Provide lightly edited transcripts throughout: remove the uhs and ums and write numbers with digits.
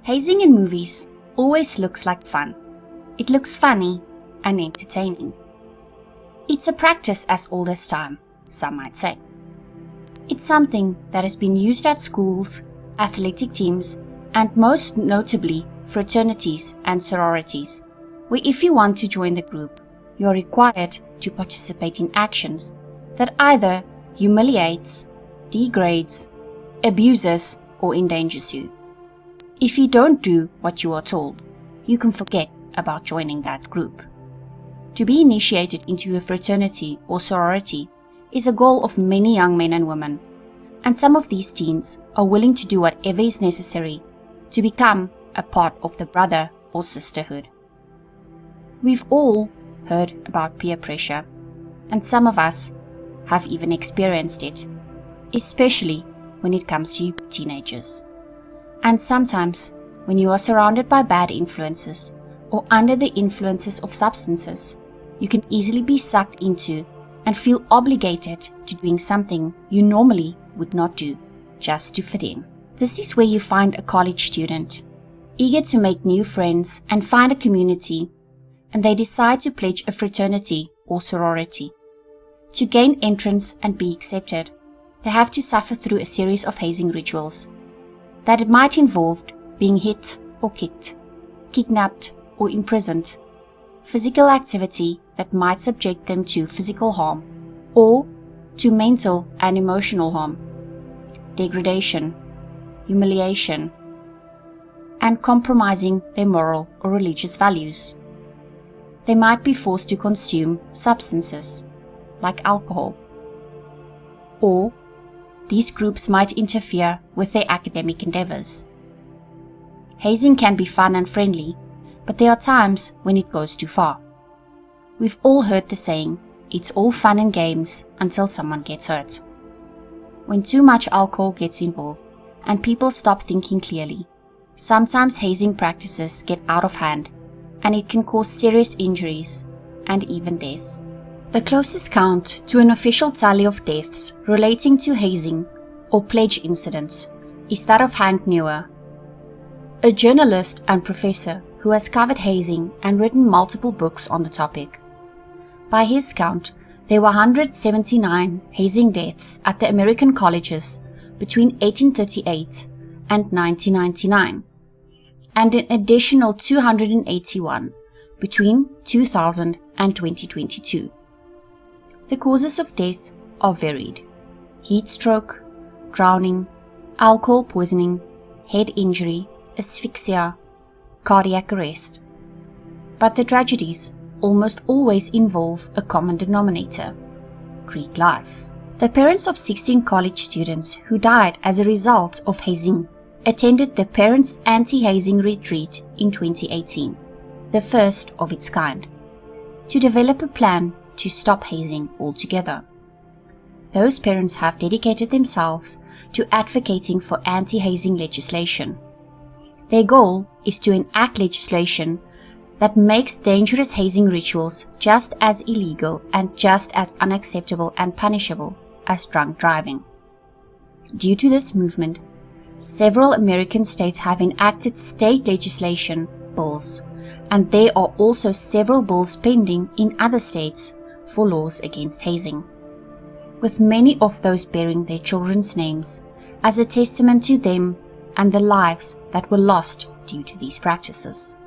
Hazing in movies always looks like fun. It looks funny and entertaining. It's a practice as old as time, some might say. It's something that has been used at schools, athletic teams, and most notably fraternities and sororities, where if you want to join the group, you are required to participate in actions that either humiliates, degrades, abuses, or endangers you. If you don't do what you are told, you can forget about joining that group. To be initiated into a fraternity or sorority is a goal of many young men and women, and some of these teens are willing to do whatever is necessary to become a part of the brother or sisterhood. We've all heard about peer pressure, and some of us have even experienced it, especially when it comes to teenagers. And sometimes, when you are surrounded by bad influences or under the influences of substances, you can easily be sucked into and feel obligated to doing something you normally would not do just to fit in. This is where you find a college student, eager to make new friends and find a community, and they decide to pledge a fraternity or sorority. To gain entrance and be accepted, they have to suffer through a series of hazing rituals that it might involve being hit or kicked, kidnapped or imprisoned, physical activity that might subject them to physical harm or to mental and emotional harm, degradation, humiliation, and compromising their moral or religious values. They might be forced to consume substances like alcohol, or these groups might interfere with their academic endeavors. Hazing can be fun and friendly, but there are times when it goes too far. We've all heard the saying, it's all fun and games until someone gets hurt. When too much alcohol gets involved and people stop thinking clearly, sometimes hazing practices get out of hand and it can cause serious injuries and even death. The closest count to an official tally of deaths relating to hazing or pledge incidents is that of Hank Neuer, a journalist and professor who has covered hazing and written multiple books on the topic. By his count, there were 179 hazing deaths at the American colleges between 1838 and 1999, and an additional 281 between 2000 and 2022. The causes of death are varied: heat stroke, drowning, alcohol poisoning, head injury, asphyxia, cardiac arrest. But the tragedies almost always involve a common denominator: Greek life. The parents of 16 college students who died as a result of hazing attended the Parents Anti-Hazing Retreat in 2018, the first of its kind, to develop a plan to stop hazing altogether. Those parents have dedicated themselves to advocating for anti-hazing legislation. Their goal is to enact legislation that makes dangerous hazing rituals just as illegal and just as unacceptable and punishable as drunk driving. Due to this movement, several American states have enacted state legislation bills, and there are also several bills pending in other states for laws against hazing, with many of those bearing their children's names as a testament to them and the lives that were lost due to these practices.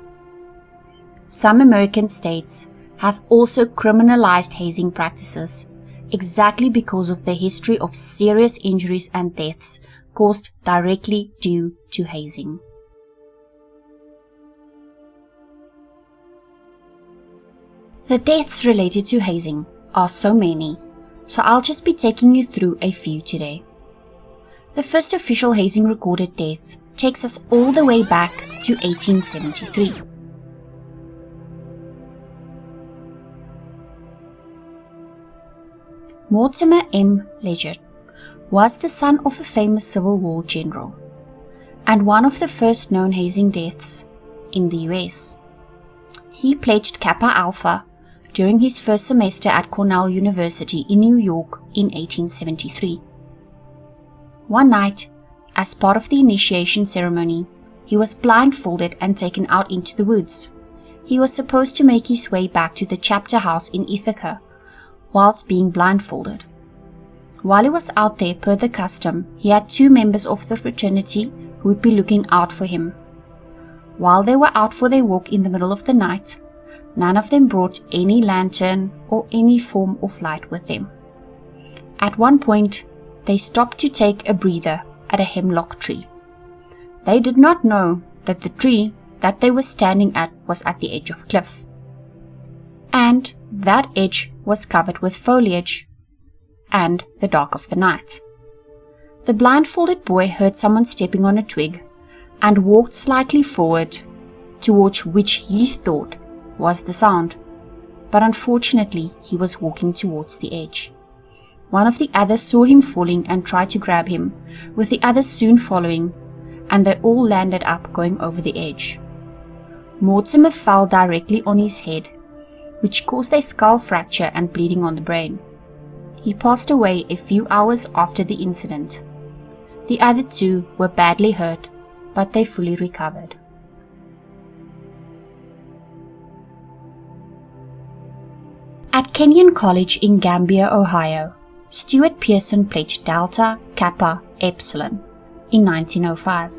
Some American states have also criminalized hazing practices exactly because of the history of serious injuries and deaths caused directly due to hazing. The deaths related to hazing are so many, so I'll just be taking you through a few today. The first official hazing recorded death takes us all the way back to 1873. Mortimer M. Ledyard was the son of a famous Civil War general and one of the first known hazing deaths in the US. He pledged Kappa Alpha during his first semester at Cornell University in New York in 1873. One night, as part of the initiation ceremony, he was blindfolded and taken out into the woods. He was supposed to make his way back to the chapter house in Ithaca, whilst being blindfolded. While he was out there, per the custom, he had 2 members of the fraternity who would be looking out for him. While they were out for their walk in the middle of the night, none of them brought any lantern or any form of light with them. At one point, they stopped to take a breather at a hemlock tree. They did not know that the tree that they were standing at was at the edge of a cliff, and that edge was covered with foliage and the dark of the night. The blindfolded boy heard someone stepping on a twig and walked slightly forward towards which he thought was the sound, but unfortunately he was walking towards the edge. One of the others saw him falling and tried to grab him, with the others soon following, and they all landed up going over the edge. Mortimer fell directly on his head, which caused a skull fracture and bleeding on the brain. He passed away a few hours after the incident. The other 2 were badly hurt, but they fully recovered. At Kenyon College in Gambia, Ohio, Stuart Pearson pledged Delta Kappa Epsilon in 1905.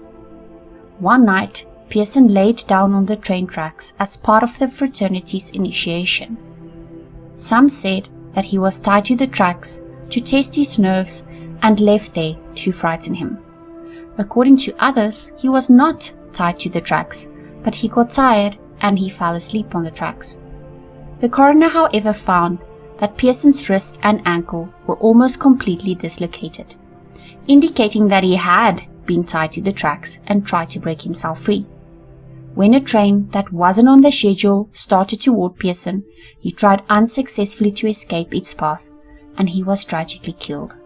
One night, Pearson laid down on the train tracks as part of the fraternity's initiation. Some said that he was tied to the tracks to test his nerves and left there to frighten him. According to others, he was not tied to the tracks, but he got tired and he fell asleep on the tracks. The coroner, however, found that Pearson's wrist and ankle were almost completely dislocated, indicating that he had been tied to the tracks and tried to break himself free. When a train that wasn't on the schedule started toward Pearson, he tried unsuccessfully to escape its path, and he was tragically killed.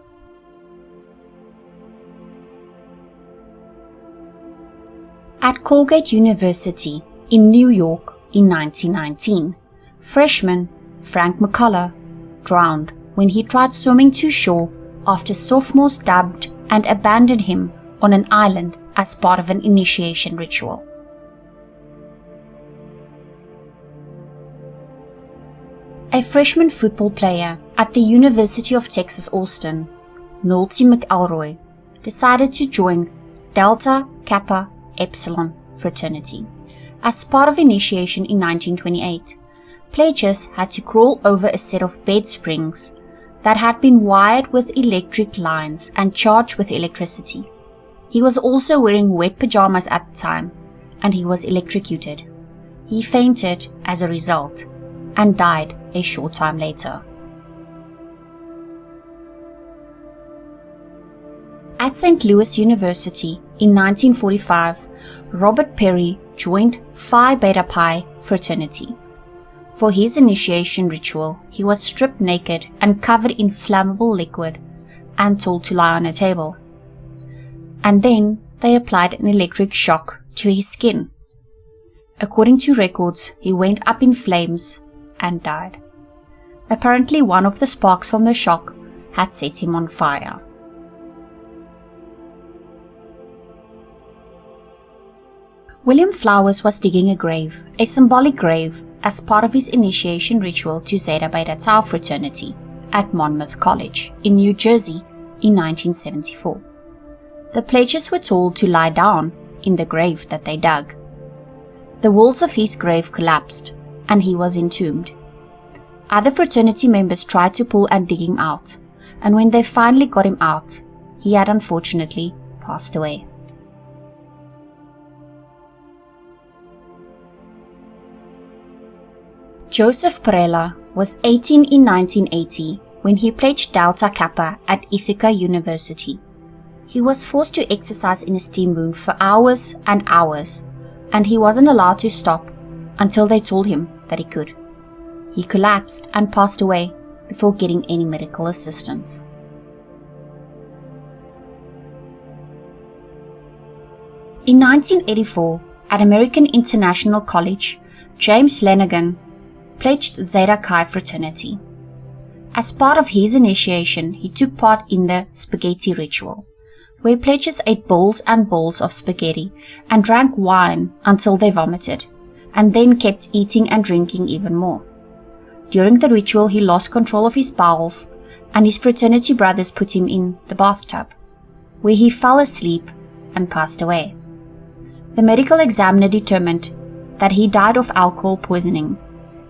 At Colgate University in New York in 1919, freshman Frank McCullough drowned when he tried swimming to shore after sophomores dubbed and abandoned him on an island as part of an initiation ritual. A freshman football player at the University of Texas Austin, Nolte McElroy, decided to join Delta Kappa Epsilon fraternity. As part of initiation in 1928, pledges had to crawl over a set of bed springs that had been wired with electric lines and charged with electricity. He was also wearing wet pajamas at the time, and he was electrocuted. He fainted as a result and died a short time later. At St. Louis University in 1945, Robert Perry joined Phi Beta Pi fraternity. For his initiation ritual, he was stripped naked and covered in flammable liquid and told to lie on a table. And then they applied an electric shock to his skin. According to records, he went up in flames and died. Apparently, one of the sparks from the shock had set him on fire. William Flowers was digging a grave, a symbolic grave, as part of his initiation ritual to Zeta Beta Tau fraternity at Monmouth College in New Jersey in 1974. The pledges were told to lie down in the grave that they dug. The walls of his grave collapsed and he was entombed. Other fraternity members tried to pull and dig him out, and when they finally got him out, he had unfortunately passed away. Joseph Perella was 18 in 1980 when he pledged Delta Kappa at Ithaca University. He was forced to exercise in a steam room for hours and hours, and he wasn't allowed to stop until they told him that he could. He collapsed and passed away before getting any medical assistance. In 1984, at American International College, James Lanigan pledged Zeta Chi fraternity. As part of his initiation, he took part in the spaghetti ritual, where pledges ate bowls and bowls of spaghetti and drank wine until they vomited, and then kept eating and drinking even more. During the ritual, he lost control of his bowels, and his fraternity brothers put him in the bathtub, where he fell asleep and passed away. The medical examiner determined that he died of alcohol poisoning.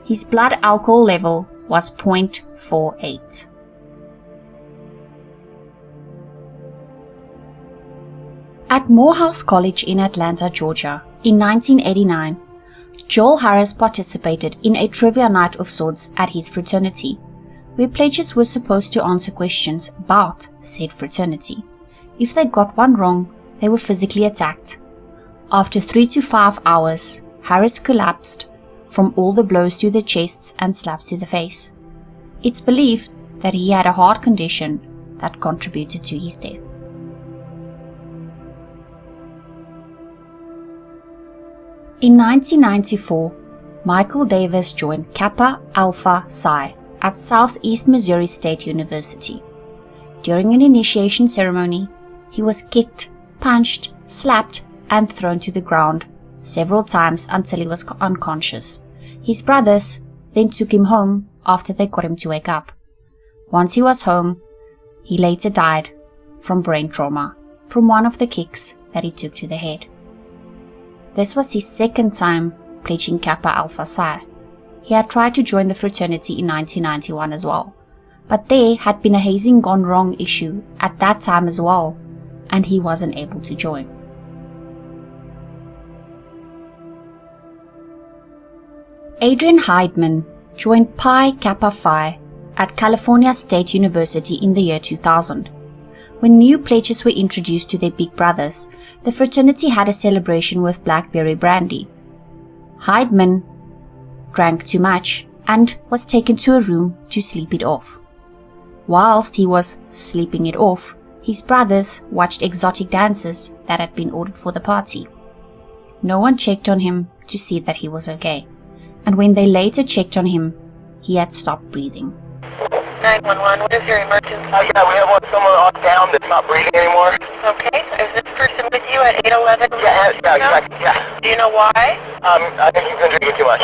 His blood alcohol level was 0.48. At Morehouse College in Atlanta, Georgia, in 1989, Joel Harris participated in a trivia night of sorts at his fraternity, where pledges were supposed to answer questions about said fraternity. If they got one wrong, they were physically attacked. After 3 to 5 hours, Harris collapsed from all the blows to the chests and slaps to the face. It's believed that he had a heart condition that contributed to his death. In 1994, Michael Davis joined Kappa Alpha Psi at Southeast Missouri State University. During an initiation ceremony, he was kicked, punched, slapped, and thrown to the ground several times until he was unconscious. His brothers then took him home after they got him to wake up. Once he was home, he later died from brain trauma from one of the kicks that he took to the head. This was his second time pledging Kappa Alpha Psi. He had tried to join the fraternity in 1991 as well, but there had been a hazing gone wrong issue at that time as well, and he wasn't able to join. Adrian Heidman joined Pi Kappa Phi at California State University in the year 2000. When new pledges were introduced to their big brothers, the fraternity had a celebration with blackberry brandy. Heidman drank too much and was taken to a room to sleep it off. Whilst he was sleeping it off, his brothers watched exotic dances that had been ordered for the party. No one checked on him to see that he was okay, and when they later checked on him, he had stopped breathing. 911, what is your emergency? Yeah, we have someone on down that's not breathing anymore. Okay, is this person with you at 811? Yeah, exactly, yeah. Do you know why? I think he's been drinking too much.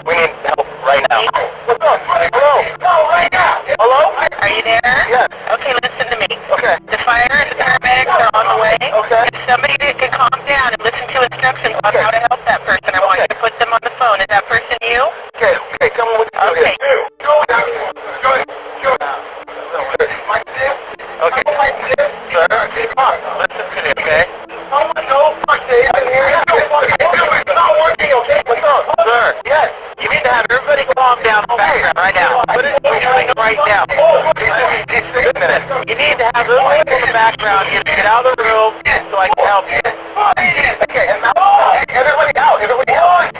We need help right now. What's up? Hello? No, right now. Hello? Are you there? Yes. Okay, listen to me. Okay. The fire and the paramedics are on the way. Okay. If somebody can calm down and listen to instructions on how to help that person, I want you to put them on the phone. Is that person you? Okay, come on with the Okay. Okay. Sir, come on. Listen to me, okay? No, fuck it. I hear you. It's not working, okay? What's up? Sir. Yes. You need to have everybody calm down in the background right now. Put it right now. You need to have those people in the background get out of the room so I can help you. Okay, and now, everybody out. Everybody out.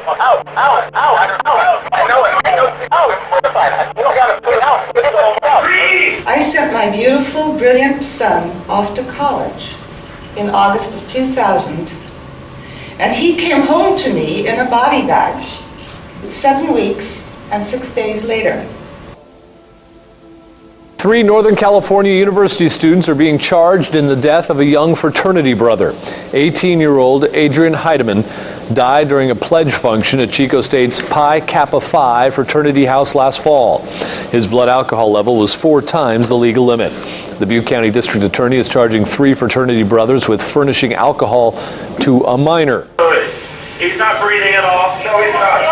Out. I know it. Out. I'm mortified. We don't gotta put it out. Put it all out. I sent my beautiful, brilliant son off to college in August of 2000, and he came home to me in a body bag 7 weeks and 6 days later. 3 Northern California University students are being charged in the death of a young fraternity brother. 18-year-old Adrian Heidman died during a pledge function at Chico State's Pi Kappa Phi fraternity house last fall. His blood alcohol level was 4 times the legal limit. The Butte County District Attorney is charging 3 fraternity brothers with furnishing alcohol to a minor. He's not breathing at all. No, he's not.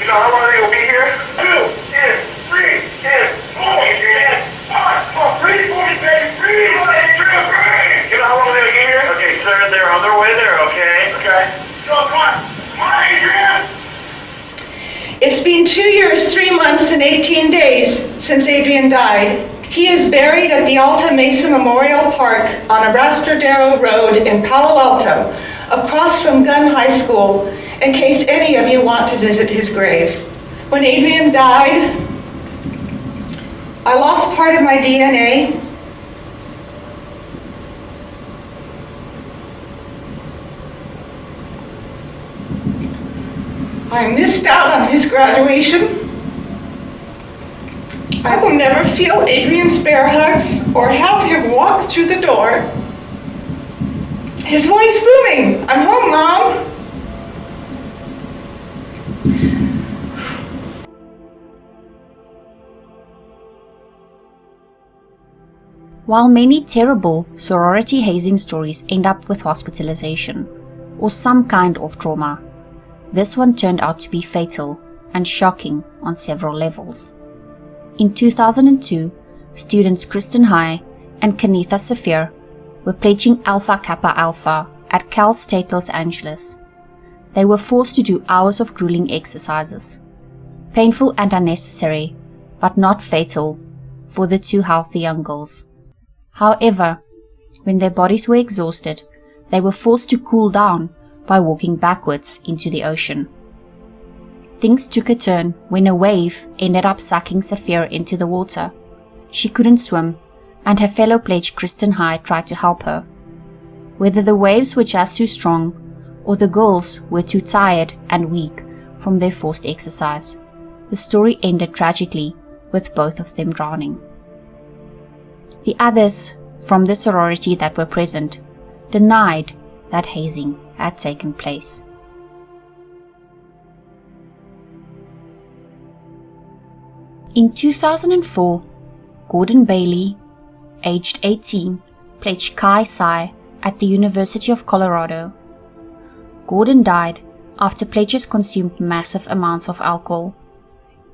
You know how long he'll be here? 2, 10, 3, 10, 4, 10, 5, 4, breathe for me, baby, breathe. You know how long they'll be here? Okay, sir, they're on their way there, okay? Okay. So, come on. Come on, Adrian. It's been 2 years, 3 months, and 18 days since Adrian died. He is buried at the Alta Mesa Memorial Park on Arrastradero Road in Palo Alto, across from Gunn High School, in case any of you want to visit his grave. When Adrian died, I lost part of my DNA. I missed out on his graduation. I will never feel Adrian's bear hugs or have him walk through the door. His voice booming, "I'm home, Mom." While many terrible sorority hazing stories end up with hospitalization or some kind of trauma, this one turned out to be fatal and shocking on several levels. In 2002, students Kristen High and Kanitha Saphir were pledging Alpha Kappa Alpha at Cal State Los Angeles. They were forced to do hours of grueling exercises, painful and unnecessary, but not fatal for the two healthy young girls. However, when their bodies were exhausted, they were forced to cool down by walking backwards into the ocean. Things took a turn when a wave ended up sucking Saphir into the water. She couldn't swim, and her fellow pledge Kristen High tried to help her. Whether the waves were just too strong, or the girls were too tired and weak from their forced exercise, the story ended tragically with both of them drowning. The others from the sorority that were present denied that hazing had taken place. In 2004, Gordon Bailey, aged 18, pledged Chi Psi at the University of Colorado. Gordon died after pledges consumed massive amounts of alcohol.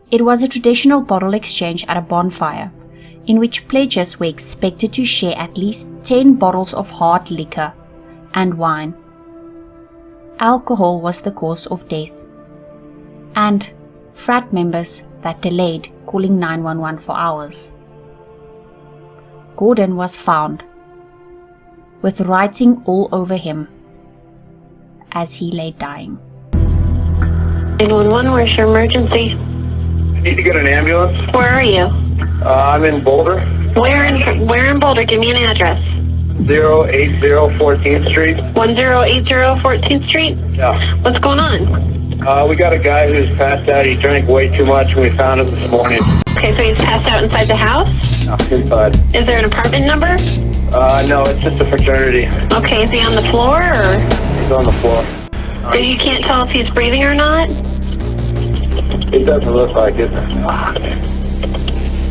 It was a traditional bottle exchange at a bonfire, in which pledges were expected to share at least 10 bottles of hard liquor and wine. Alcohol was the cause of death, and frat members that delayed calling 911 for hours. Gordon was found with writing all over him as he lay dying. 911, where's your emergency? I need to get an ambulance. Where are you? I'm in Boulder. Where in Boulder? Give me an address. 080 14th Street. 1080 14th Street? Yeah. What's going on? We got a guy who's passed out. He drank way too much and we found him this morning. Okay, so he's passed out inside the house? Inside. Is there an apartment number? No, it's just a fraternity. Okay, is he on the floor or? He's on the floor. So you can't tell if he's breathing or not? It doesn't look like it.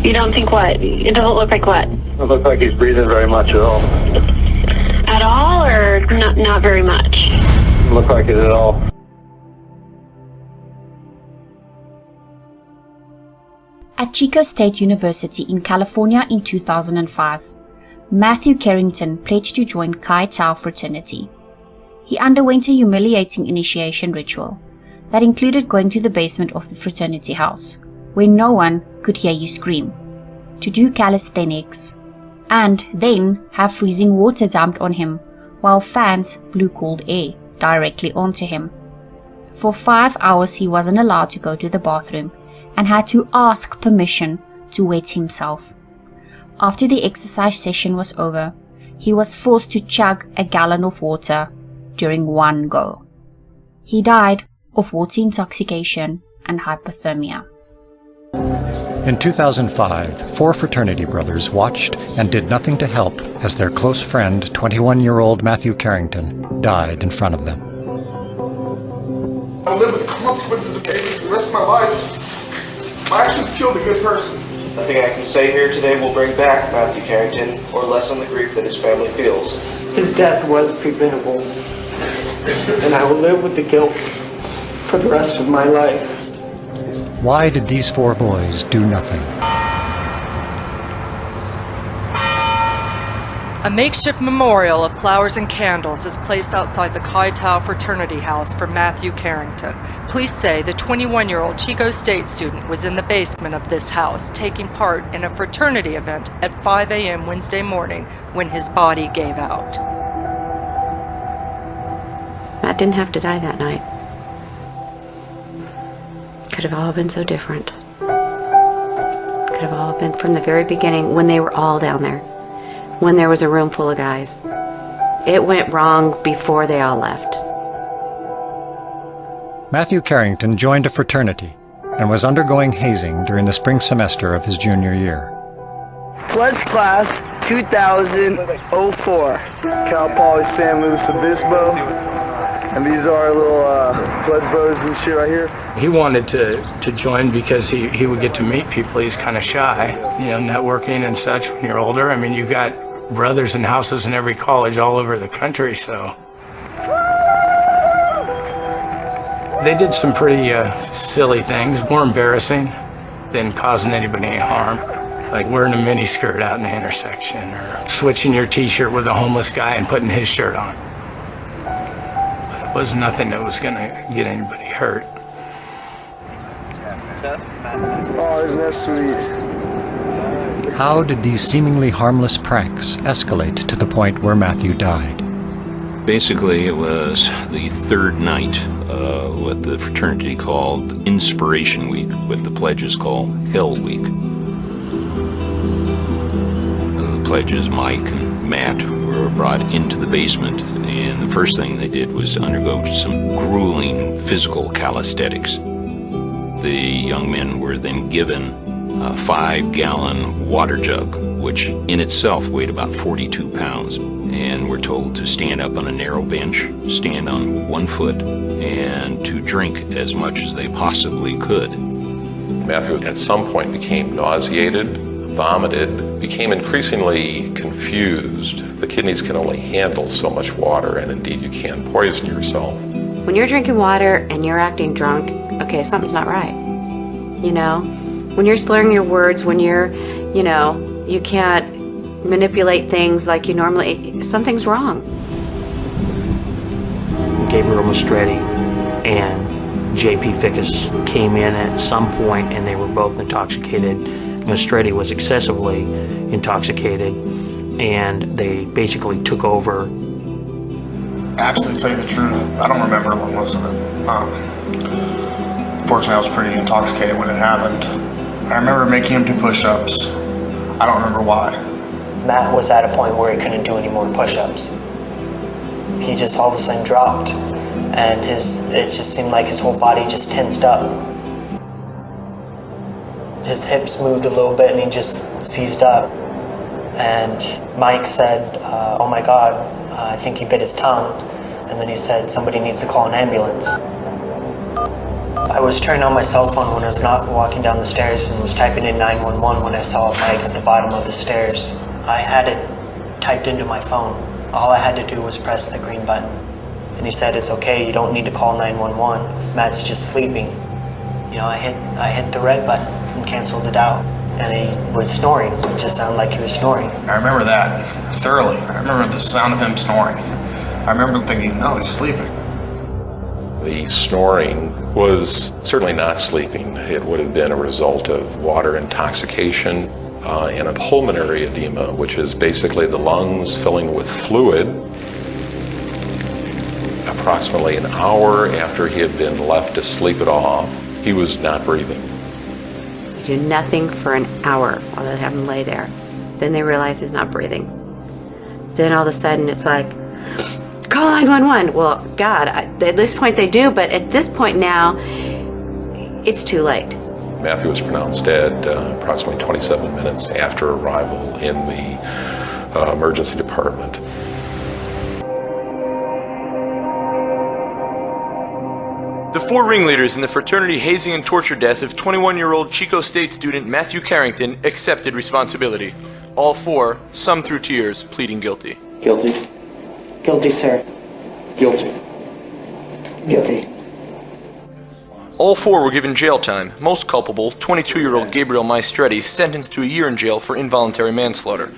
You don't think what? It doesn't look like what? It doesn't look like he's breathing very much at all. At all or not very much? Doesn't look like it at all. At Chico State University in California in 2005, Matthew Carrington pledged to join Chi Tau fraternity. He underwent a humiliating initiation ritual that included going to the basement of the fraternity house, where no one could hear you scream, to do calisthenics, and then have freezing water dumped on him while fans blew cold air directly onto him. For 5 hours he wasn't allowed to go to the bathroom and had to ask permission to wet himself. After the exercise session was over, he was forced to chug a gallon of water during one go. He died of water intoxication and hypothermia. In 2005, 4 fraternity brothers watched and did nothing to help as their close friend, 21-year-old Matthew Carrington, died in front of them. I'll live with the consequences of behavior for the rest of my life. My actions killed a good person. Nothing I can say here today will bring back Matthew Carrington or lessen the grief that his family feels. His death was preventable, and I will live with the guilt for the rest of my life. Why did these 4 boys do nothing? A makeshift memorial of flowers and candles is placed outside the Chi Tau fraternity house for Matthew Carrington. Police say the 21-year-old Chico State student was in the basement of this house taking part in a fraternity event at 5 a.m. Wednesday morning when his body gave out. Matt didn't have to die that night. Could have all been so different. Could have all been from the very beginning when they were all down there. When there was a room full of guys. It went wrong before they all left. Matthew Carrington joined a fraternity. and was undergoing hazing during the spring semester of his junior year. Pledge class 2004. Cal Poly San Luis Obispo. And these are our little pledge brothers and shit right here. He wanted to join because he would get to meet people. He's kind of shy, you know, networking and such when you're older. I mean, you've got brothers and houses in every college all over the country, so. They did some pretty silly things, more embarrassing than causing anybody any harm. Like wearing a miniskirt out in the intersection or switching your t-shirt with a homeless guy and putting his shirt on. But it was nothing that was gonna get anybody hurt. Oh, isn't that sweet? How did these seemingly harmless pranks escalate to the point where Matthew died? Basically, it was the third night, what the fraternity called Inspiration Week, what the pledges call Hell Week. The pledges, Mike and Matt, were brought into the basement, and the first thing they did was undergo some grueling physical calisthenics. The young men were then given a 5-gallon water jug, which in itself weighed about 42 pounds, and were told to stand up on a narrow bench, stand on one foot, and to drink as much as they possibly could. Matthew at some point became nauseated, vomited, became increasingly confused. The kidneys can only handle so much water, and indeed you can poison yourself. When you're drinking water and you're acting drunk, okay, something's not right. You know? When you're slurring your words, when you're, you know, you can't manipulate things like you normally, something's wrong. Gabriel Mastretti and J.P. Fickus came in at some point and they were both intoxicated. Mastretti was excessively intoxicated and they basically took over. Actually, to tell you the truth, I don't remember most of it. Fortunately, I was pretty intoxicated when it happened. I remember making him do push-ups. I don't remember why. Matt was at a point where he couldn't do any more push-ups. He just all of a sudden dropped, and it just seemed like his whole body just tensed up. His hips moved a little bit, and he just seized up. And Mike said, "Oh my God, I think he bit his tongue." And then he said, "Somebody needs to call an ambulance." I was turning on my cell phone when I was not walking down the stairs and was typing in 911 when I saw Mike at the bottom of the stairs. I had it typed into my phone. All I had to do was press the green button. And he said, "It's okay, you don't need to call 911. Matt's just sleeping." You know, I hit the red button and canceled it out. And he was snoring. It just sounded like he was snoring. I remember that thoroughly. I remember the sound of him snoring. I remember thinking, no, he's sleeping. The snoring was certainly not sleeping. It would have been a result of water intoxication and a pulmonary edema, which is basically the lungs filling with fluid. Approximately an hour after he had been left to sleep it off, he was not breathing. Do nothing for an hour while they have him lay there. Then they realize he's not breathing. Then all of a sudden it's like, call 911. Well, God, at this point they do, but at this point now, it's too late. Matthew was pronounced dead approximately 27 minutes after arrival in the emergency department. The four ringleaders in the fraternity hazing and torture death of 21-year-old Chico State student Matthew Carrington accepted responsibility. All four, some through tears, pleading guilty. Guilty. Guilty, sir. Guilty. Guilty. All four were given jail time. Most culpable, 22-year-old Gabriel Maestretti, sentenced to a year in jail for involuntary manslaughter.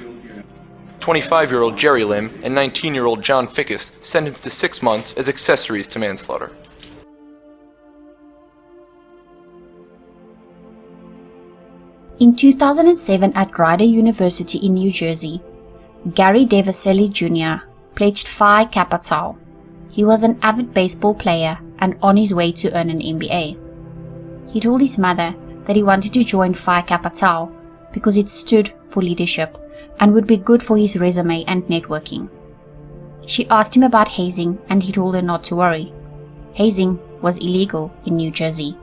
25-year-old Jerry Lim and 19-year-old John Fickus sentenced to 6 months as accessories to manslaughter. In 2007 at Rider University in New Jersey, Gary Devaselli Jr. pledged Phi Kappa Tau. He was an avid baseball player and on his way to earn an MBA. He told his mother that he wanted to join Phi Kappa Tau because it stood for leadership and would be good for his resume and networking. She asked him about hazing and he told her not to worry. Hazing was illegal in New Jersey,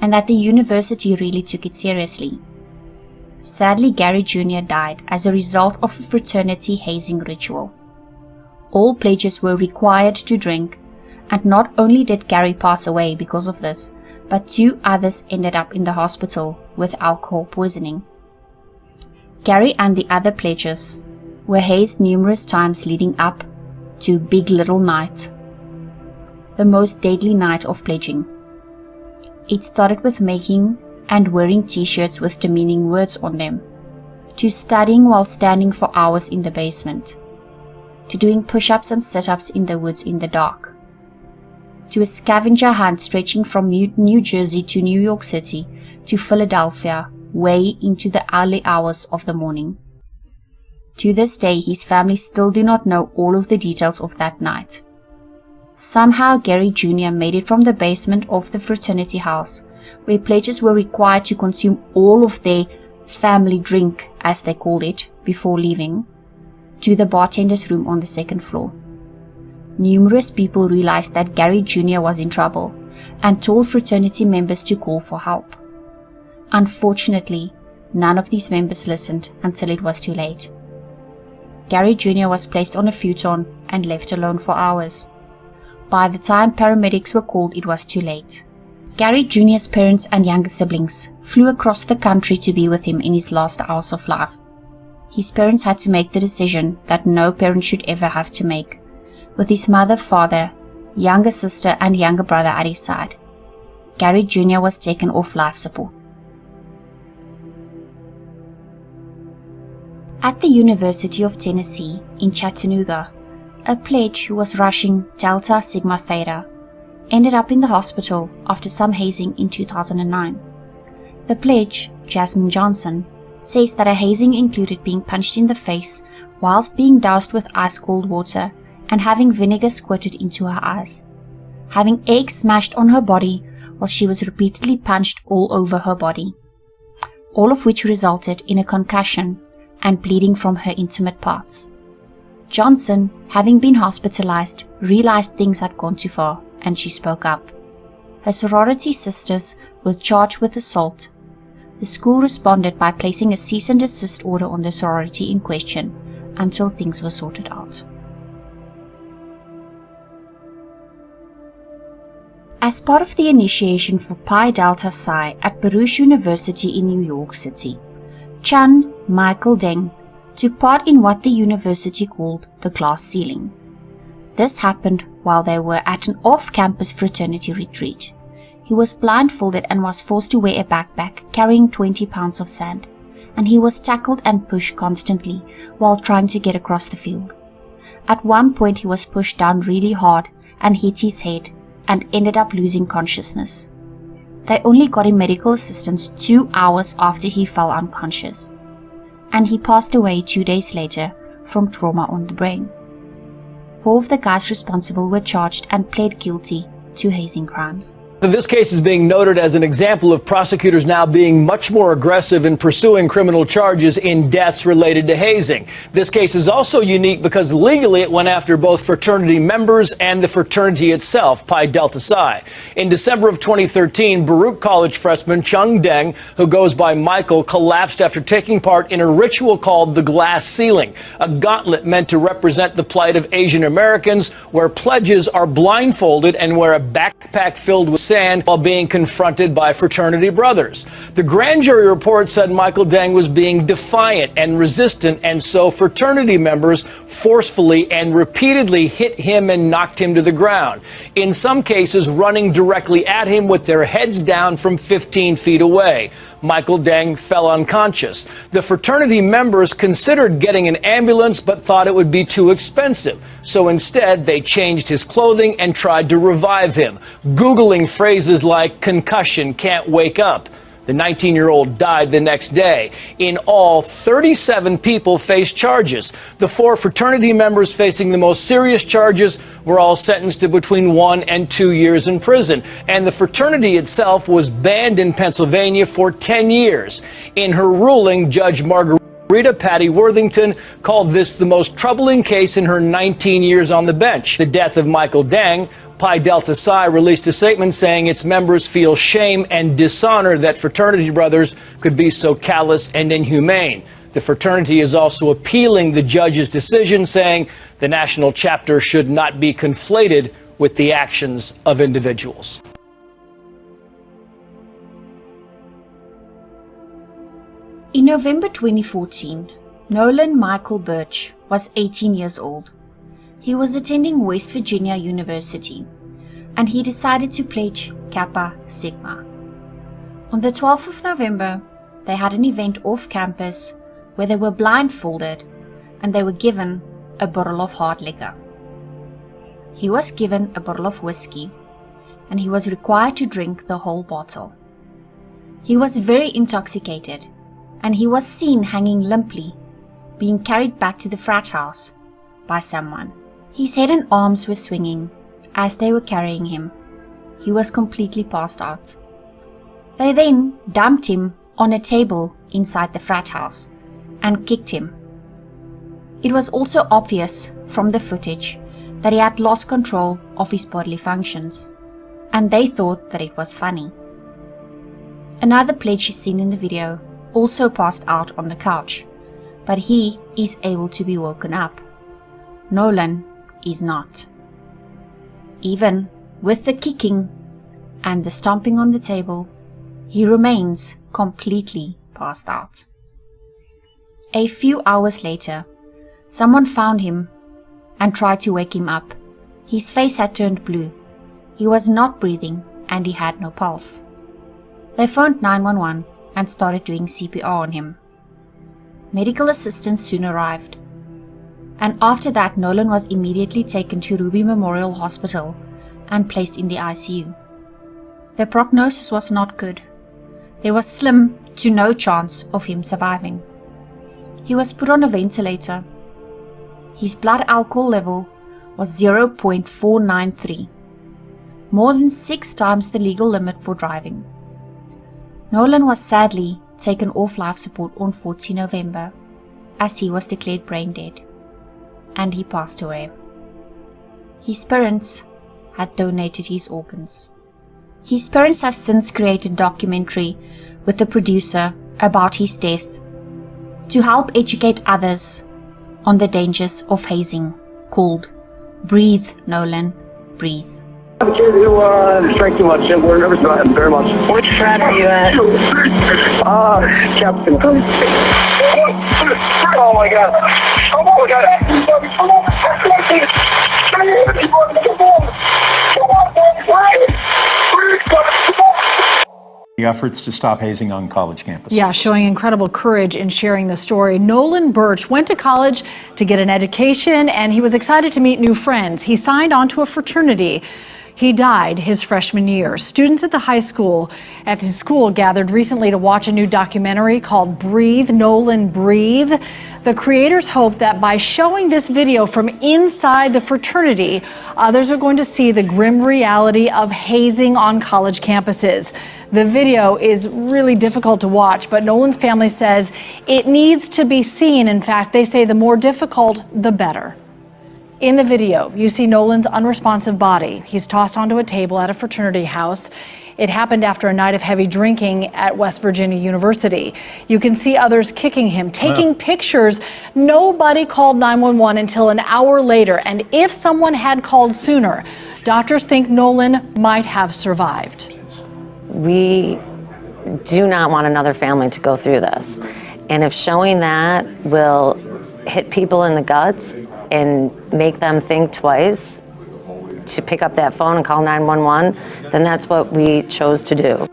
and that the university really took it seriously. Sadly, Gary Jr. died as a result of a fraternity hazing ritual. All pledges were required to drink, and not only did Gary pass away because of this, but 2 others ended up in the hospital with alcohol poisoning. Gary and the other pledges were hazed numerous times leading up to Big Little Night, the most deadly night of pledging. It started with making and wearing t-shirts with demeaning words on them, to studying while standing for hours in the basement, to doing push-ups and sit-ups in the woods in the dark, to a scavenger hunt stretching from New Jersey to New York City to Philadelphia, way into the early hours of the morning. To this day, his family still do not know all of the details of that night. Somehow, Gary Jr. made it from the basement of the fraternity house, where pledges were required to consume all of their family drink, as they called it, before leaving, to the bartender's room on the 2nd floor. Numerous people realized that Gary Jr. was in trouble and told fraternity members to call for help. Unfortunately, none of these members listened until it was too late. Gary Jr. was placed on a futon and left alone for hours. By the time paramedics were called, it was too late. Gary Jr.'s parents and younger siblings flew across the country to be with him in his last hours of life. His parents had to make the decision that no parent should ever have to make, with his mother, father, younger sister and younger brother at his side. Gary Jr. was taken off life support. At the University of Tennessee in Chattanooga, a pledge who was rushing Delta Sigma Theta ended up in the hospital after some hazing in 2009. The pledge, Jasmine Johnson, says that a hazing included being punched in the face whilst being doused with ice-cold water and having vinegar squirted into her eyes, having eggs smashed on her body while she was repeatedly punched all over her body, all of which resulted in a concussion and bleeding from her intimate parts. Johnson, having been hospitalized, realized things had gone too far, and she spoke up. Her sorority sisters were charged with assault. The school responded by placing a cease and desist order on the sorority in question until things were sorted out. As part of the initiation for Pi Delta Psi at Baruch University in New York City, Chan Michael Deng took part in what the university called the glass ceiling. This happened while they were at an off-campus fraternity retreat. He was blindfolded and was forced to wear a backpack carrying 20 pounds of sand, and he was tackled and pushed constantly while trying to get across the field. At one point he was pushed down really hard and hit his head and ended up losing consciousness. They only got him medical assistance 2 hours after he fell unconscious, and he passed away 2 days later from trauma on the brain. 4 of the guys responsible were charged and pled guilty to hazing crimes. This case is being noted as an example of prosecutors now being much more aggressive in pursuing criminal charges in deaths related to hazing. This case is also unique because legally it went after both fraternity members and the fraternity itself, Pi Delta Psi. In December of 2013, Baruch College freshman Chung Deng, who goes by Michael, collapsed after taking part in a ritual called the glass ceiling, a gauntlet meant to represent the plight of Asian Americans, where pledges are blindfolded and wear a backpack filled with sand while being confronted by fraternity brothers. The grand jury report said Michael Deng was being defiant and resistant, and so fraternity members forcefully and repeatedly hit him and knocked him to the ground, in some cases running directly at him with their heads down from 15 feet away. Michael Deng fell unconscious. The fraternity members considered getting an ambulance but thought it would be too expensive. So instead, they changed his clothing and tried to revive him, Googling phrases like concussion, can't wake up. The 19-year-old died the next day. In all, 37 people faced charges. The 4 fraternity members facing the most serious charges were all sentenced to between 1 and 2 years in prison. And the fraternity itself was banned in Pennsylvania for 10 years. In her ruling, Judge Marguerite Rita Patty Worthington called this the most troubling case in her 19 years on the bench. The death of Michael Dang, Pi Delta Psi released a statement saying its members feel shame and dishonor that fraternity brothers could be so callous and inhumane. The fraternity is also appealing the judge's decision, saying the national chapter should not be conflated with the actions of individuals. In November 2014, Nolan Michael Birch was 18 years old. He was attending West Virginia University, and he decided to pledge Kappa Sigma. On the 12th of November, they had an event off campus where they were blindfolded and they were given a bottle of hard liquor. He was given a bottle of whiskey, and he was required to drink the whole bottle. He was very intoxicated, and he was seen hanging limply, being carried back to the frat house by someone. His head and arms were swinging as they were carrying him. He was completely passed out. They then dumped him on a table inside the frat house and kicked him. It was also obvious from the footage that he had lost control of his bodily functions, and they thought that it was funny. Another pledge is seen in the video also passed out on the couch, but he is able to be woken up. Nolan is not. Even with the kicking and the stomping on the table, he remains completely passed out. A few hours later, someone found him and tried to wake him up. His face had turned blue. He was not breathing and he had no pulse. They phoned 911 and started doing CPR on him. Medical assistance soon arrived, and after that Nolan was immediately taken to Ruby Memorial Hospital and placed in the ICU. The prognosis was not good. There was slim to no chance of him surviving. He was put on a ventilator. His blood alcohol level was 0.493, more than 6 times the legal limit for driving. Nolan was sadly taken off life support on 14 November as he was declared brain dead, and he passed away. His parents had donated his organs. His parents have since created a documentary with the producer about his death to help educate others on the dangers of hazing, called Breathe, Nolan, Breathe. The kid who drank too much, we're nervous about him very much. Which frat are you at? Captain. Oh my god. Oh my god. The efforts to stop hazing on college campuses. Yeah, showing incredible courage in sharing the story. Nolan Birch went to college to get an education, and he was excited to meet new friends. He signed on to a fraternity. He died his freshman year. Students at his school gathered recently to watch a new documentary called Breathe, Nolan, Breathe. The creators hope that by showing this video from inside the fraternity, others are going to see the grim reality of hazing on college campuses. The video is really difficult to watch, but Nolan's family says it needs to be seen. In fact, they say the more difficult, the better. In the video, you see Nolan's unresponsive body. He's tossed onto a table at a fraternity house. It happened after a night of heavy drinking at West Virginia University. You can see others kicking him, taking pictures. Nobody called 911 until an hour later, and if someone had called sooner, doctors think Nolan might have survived. We do not want another family to go through this. And if showing that will hit people in the guts and make them think twice to pick up that phone and call 911, then that's what we chose to do.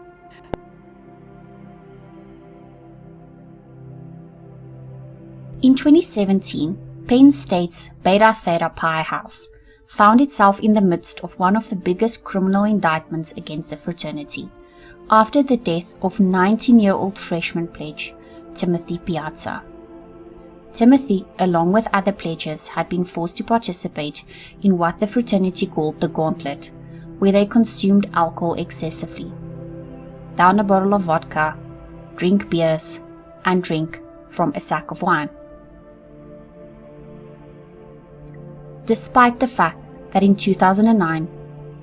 In 2017, Penn State's Beta Theta Pi house found itself in the midst of one of the biggest criminal indictments against the fraternity after the death of 19-year-old freshman pledge Timothy Piazza. Timothy, along with other pledges, had been forced to participate in what the fraternity called the Gauntlet, where they consumed alcohol excessively. Down a bottle of vodka, drink beers, and drink from a sack of wine. Despite the fact that in 2009,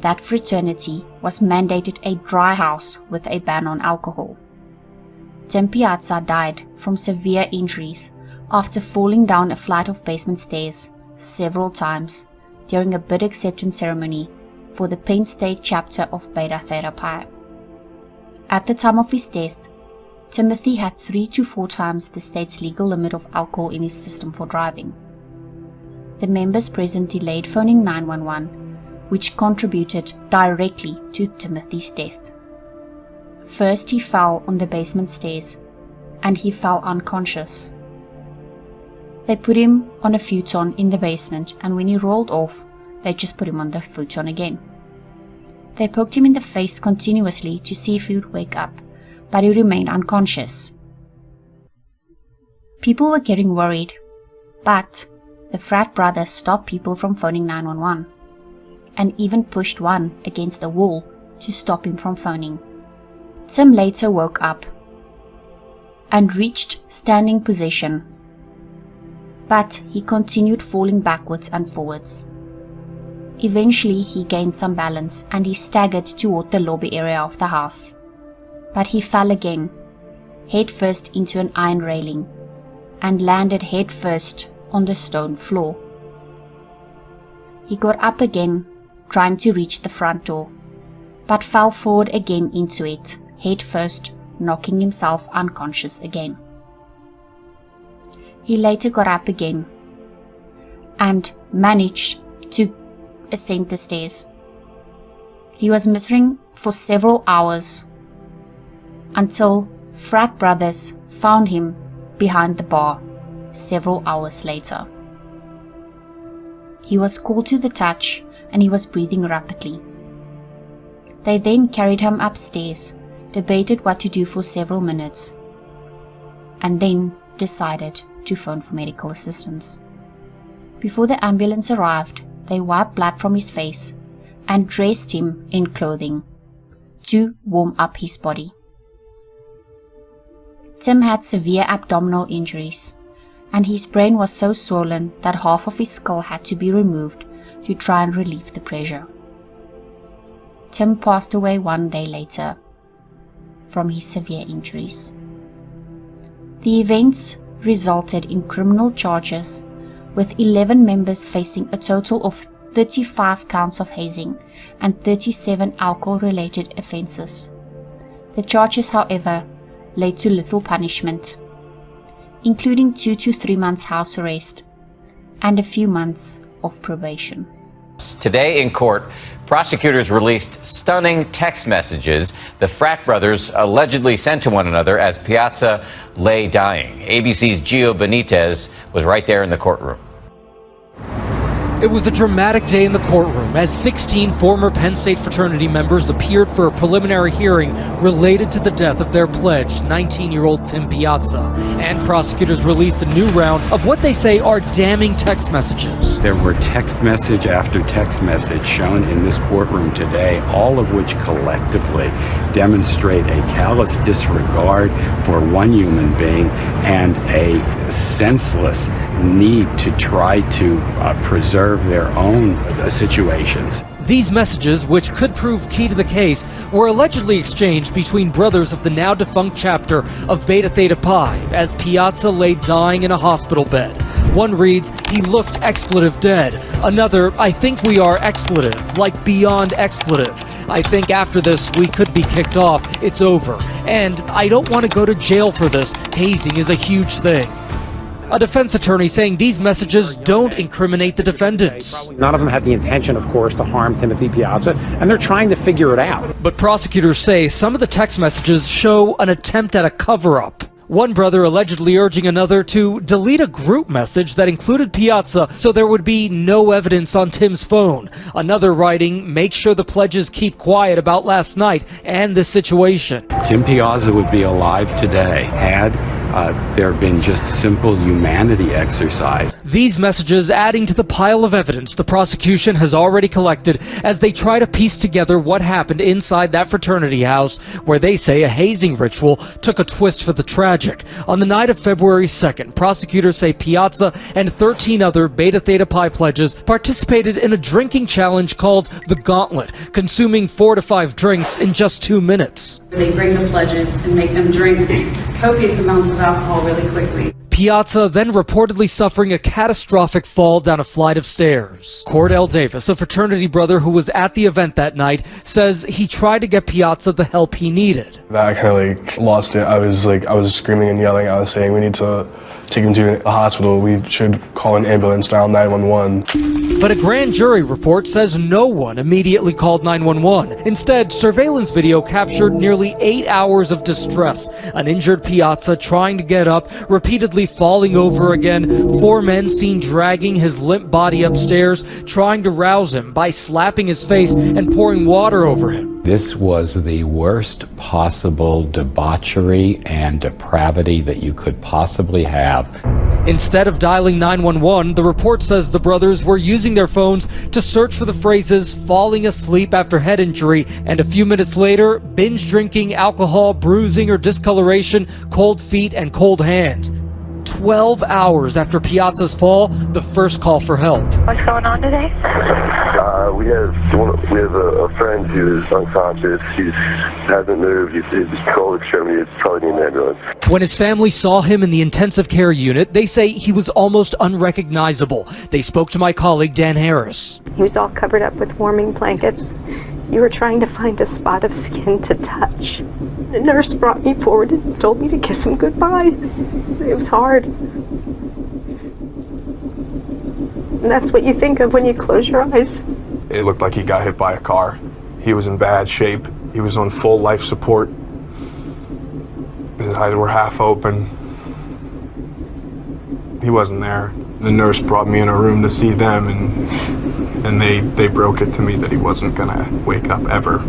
that fraternity was mandated a dry house with a ban on alcohol. Tim Piazza died from severe injuries after falling down a flight of basement stairs several times during a bid acceptance ceremony for the Penn State chapter of Beta Theta Pi. At the time of his death, Timothy had 3 to 4 times the state's legal limit of alcohol in his system for driving. The members present delayed phoning 911, which contributed directly to Timothy's death. First, he fell on the basement stairs, and he fell unconscious. They put him on a futon in the basement, and when he rolled off, they just put him on the futon again. They poked him in the face continuously to see if he would wake up, but he remained unconscious. People were getting worried, but the frat brothers stopped people from phoning 911, and even pushed one against a wall to stop him from phoning. Tim later woke up and reached standing position, but he continued falling backwards and forwards. Eventually he gained some balance and he staggered toward the lobby area of the house, but he fell again, head first into an iron railing, and landed head first on the stone floor. He got up again, trying to reach the front door, but fell forward again into it, head first, knocking himself unconscious again. He later got up again and managed to ascend the stairs. He was missing for several hours until frat brothers found him behind the bar several hours later. He was called to the touch and he was breathing rapidly. They then carried him upstairs, debated what to do for several minutes, and then decided to phone for medical assistance. Before the ambulance arrived, they wiped blood from his face and dressed him in clothing to warm up his body. Tim had severe abdominal injuries, and his brain was so swollen that half of his skull had to be removed to try and relieve the pressure. Tim passed away 1 day later from his severe injuries. The events resulted in criminal charges, with 11 members facing a total of 35 counts of hazing and 37 alcohol-related offences. The charges, however, led to little punishment, including 2 to 3 months house arrest and a few months of probation. Today in court, prosecutors released stunning text messages the frat brothers allegedly sent to one another as Piazza lay dying. ABC's Gio Benitez was right there in the courtroom. It was a dramatic day in the courtroom as 16 former Penn State fraternity members appeared for a preliminary hearing related to the death of their pledge, 19-year-old Tim Piazza. And prosecutors released a new round of what they say are damning text messages. There were text message after text message shown in this courtroom today, all of which collectively demonstrate a callous disregard for one human being and a senseless need to try to preserve their own situations. These messages, which could prove key to the case, were allegedly exchanged between brothers of the now defunct chapter of Beta Theta Pi as Piazza lay dying in a hospital bed. One reads, "He looked expletive dead." Another, "I think we are expletive, like beyond expletive. I think after this we could be kicked off. It's over. And I don't want to go to jail for this. Hazing is a huge thing." A defense attorney saying these messages don't incriminate the defendants. None of them had the intention, of course, to harm Timothy Piazza, and they're trying to figure it out. But prosecutors say some of the text messages show an attempt at a cover-up. One brother allegedly urging another to delete a group message that included Piazza so there would be no evidence on Tim's phone. Another writing, "Make sure the pledges keep quiet about last night and this situation." Tim Piazza would be alive today had there have been just simple humanity exercise. These messages adding to the pile of evidence the prosecution has already collected as they try to piece together what happened inside that fraternity house where they say a hazing ritual took a twist for the tragic. On the night of February 2nd, prosecutors say Piazza and 13 other Beta Theta Pi pledges participated in a drinking challenge called the Gauntlet, consuming 4 to 5 drinks in just 2 minutes. They bring the pledges and make them drink copious amounts of alcohol really quickly. Piazza then reportedly suffering a catastrophic fall down a flight of stairs. Cordell Davis, a fraternity brother who was at the event that night, says he tried to get Piazza the help he needed. I kind of lost it. I was screaming and yelling. I was saying we need to take him to a hospital. We should call an ambulance, dial 911. But a grand jury report says no one immediately called 911. Instead, surveillance video captured nearly 8 hours of distress. An injured Piazza trying to get up, repeatedly falling over again. 4 men seen dragging his limp body upstairs, trying to rouse him by slapping his face and pouring water over him. This was the worst possible debauchery and depravity that you could possibly have. Instead of dialing 911, the report says the brothers were using their phones to search for the phrases falling asleep after head injury, and a few minutes later, binge drinking, alcohol, bruising or discoloration, cold feet and cold hands. 12 hours after Piazza's fall, the first call for help. What's going on today? We have a friend who's unconscious. He hasn't moved. He's cold extremity. It's probably need an ambulance. When his family saw him in the intensive care unit, they say he was almost unrecognizable. They spoke to my colleague Dan Harris. He was all covered up with warming blankets. You were trying to find a spot of skin to touch. The nurse brought me forward and told me to kiss him goodbye. It was hard. And that's what you think of when you close your eyes. It looked like he got hit by a car. He was in bad shape. He was on full life support. His eyes were half open. He wasn't there. The nurse brought me in a room to see them, and they broke it to me that he wasn't gonna wake up ever.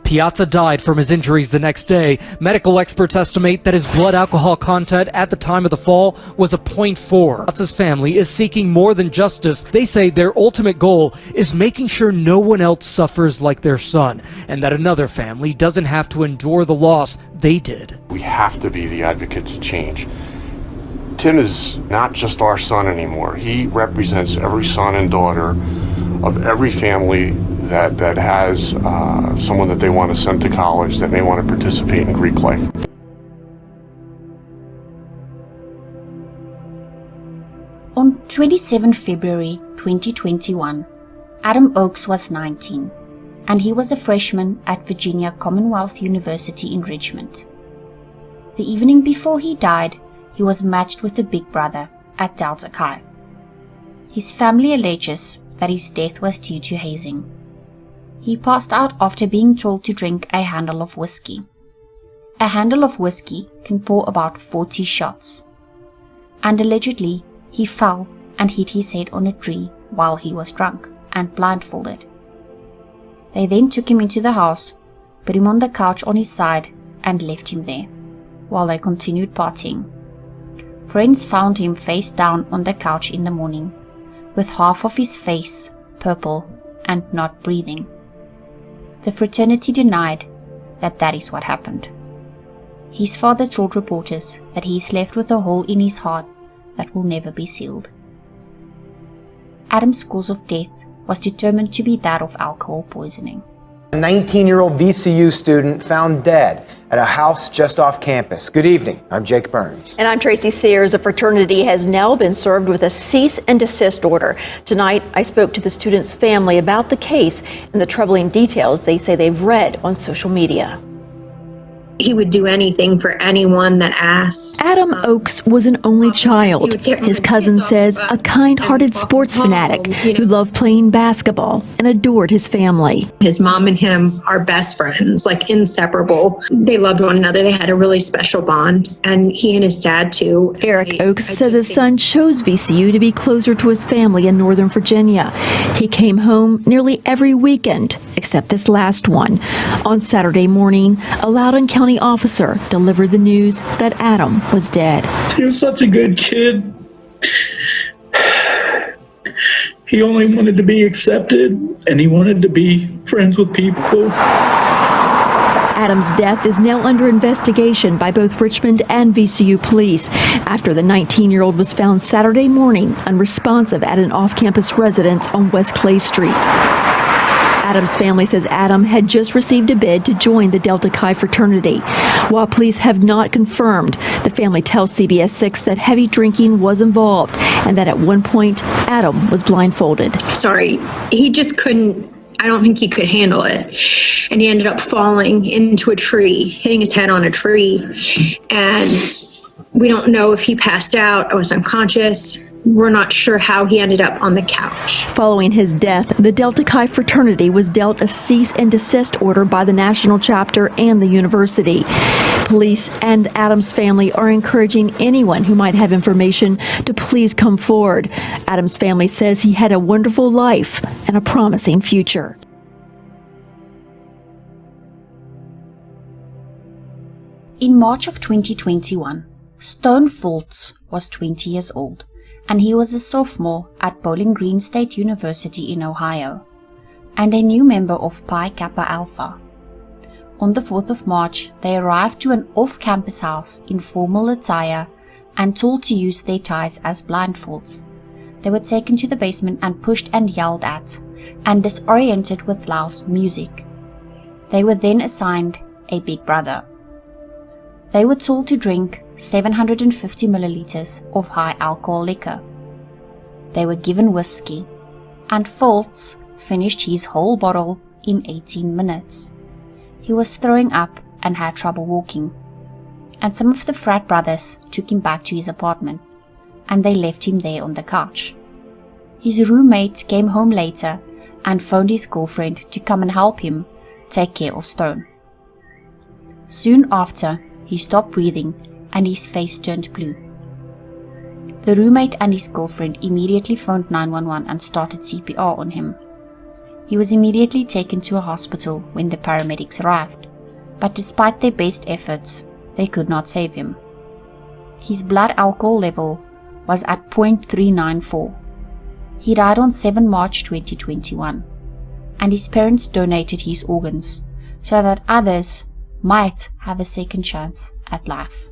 Piazza died from his injuries the next day. Medical experts estimate that his blood alcohol content at the time of the fall was a 0.4. Piazza's family is seeking more than justice. They say their ultimate goal is making sure no one else suffers like their son, and that another family doesn't have to endure the loss they did. We have to be the advocates of change. Tim is not just our son anymore. He represents every son and daughter of every family that has someone that they want to send to college, that may want to participate in Greek life. On 27 February 2021, Adam Oakes was 19, and he was a freshman at Virginia Commonwealth University in Richmond. The evening before he died, he was matched with a big brother at Delta Chi. His family alleges that his death was due to hazing. He passed out after being told to drink a handle of whiskey. A handle of whiskey can pour about 40 shots. And allegedly, he fell and hit his head on a tree while he was drunk and blindfolded. They then took him into the house, put him on the couch on his side, and left him there, while they continued partying. Friends found him face down on the couch in the morning, with half of his face purple and not breathing. The fraternity denied that is what happened. His father told reporters that he is left with a hole in his heart that will never be sealed. Adam's cause of death was determined to be that of alcohol poisoning. A 19-year-old VCU student found dead at a house just off campus. Good evening. I'm Jake Burns. And I'm Tracy Sears. A fraternity has now been served with a cease and desist order. Tonight, I spoke to the student's family about the case and the troubling details they say they've read on social media. He would do anything for anyone that asked. Adam Oakes was an only child. His cousin says a kind-hearted sports fanatic who loved playing basketball and adored his family. His mom and him are best friends, like inseparable. They loved one another. They had a really special bond, and he and his dad too. Eric Oakes says his son chose VCU to be closer to his family in Northern Virginia. He came home nearly every weekend, except this last one. On Saturday morning, a Loudoun County officer delivered the news that Adam was dead. He was such a good kid. He only wanted to be accepted, and he wanted to be friends with people. Adam's death is now under investigation by both Richmond and VCU police after the 19-year-old was found Saturday morning unresponsive at an off-campus residence on West Clay Street. Adam's family says Adam had just received a bid to join the Delta Chi fraternity. While police have not confirmed, the family tells CBS 6 that heavy drinking was involved and that at one point, Adam was blindfolded. Sorry, he just couldn't, I don't think he could handle it. And he ended up falling into a tree, hitting his head on a tree. And we don't know if he passed out or was unconscious. We're not sure how he ended up on the couch. Following his death, the Delta Chi fraternity was dealt a cease and desist order by the national chapter and the university. Police and Adam's family are encouraging anyone who might have information to please come forward. Adam's family says he had a wonderful life and a promising future. In March of 2021, Stone Fultz was 20 years old, and he was a sophomore at Bowling Green State University in Ohio, and a new member of Pi Kappa Alpha. On the 4th of March, they arrived to an off-campus house in formal attire and told to use their ties as blindfolds. They were taken to the basement and pushed and yelled at, and disoriented with loud music. They were then assigned a big brother. They were told to drink 750 milliliters of high alcohol liquor. They were given whiskey, and Fultz finished his whole bottle in 18 minutes. He was throwing up and had trouble walking, and some of the frat brothers took him back to his apartment, and they left him there on the couch. His roommate came home later and phoned his girlfriend to come and help him take care of Stone. Soon after, he stopped breathing and his face turned blue. The roommate and his girlfriend immediately phoned 911 and started CPR on him. He was immediately taken to a hospital when the paramedics arrived, but despite their best efforts, they could not save him. His blood alcohol level was at 0.394. He died on 7 March 2021, and his parents donated his organs so that others might have a second chance at life.